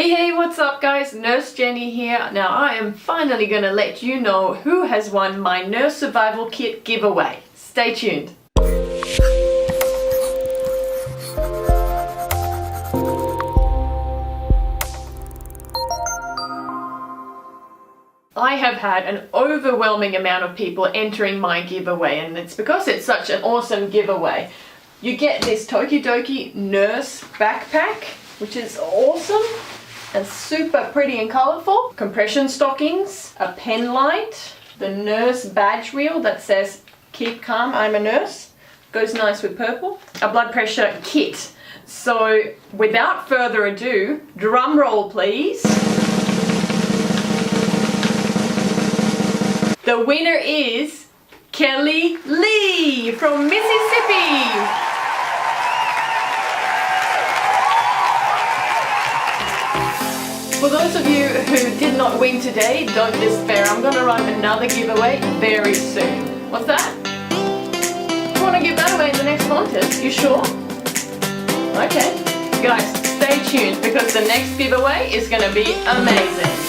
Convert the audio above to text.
Hey, what's up guys? Nurse Jenny here. Now I am finally gonna let you know who has won my Nurse Survival Kit giveaway. Stay tuned. I have had an overwhelming amount of people entering my giveaway, and it's because it's such an awesome giveaway. You get this Tokidoki Nurse Backpack, which is awesome and super pretty and colourful. Compression stockings, a penlight, the nurse badge wheel that says "Keep calm, I'm a nurse." Goes nice with purple. A blood pressure kit. So without further ado, drum roll please. The winner is Kelly Lee from Mississippi. For those of you who did not win today, don't despair. I'm going to run another giveaway very soon. What's that? You want to give that away in the next contest? You sure? Okay. Guys, stay tuned because the next giveaway is going to be amazing.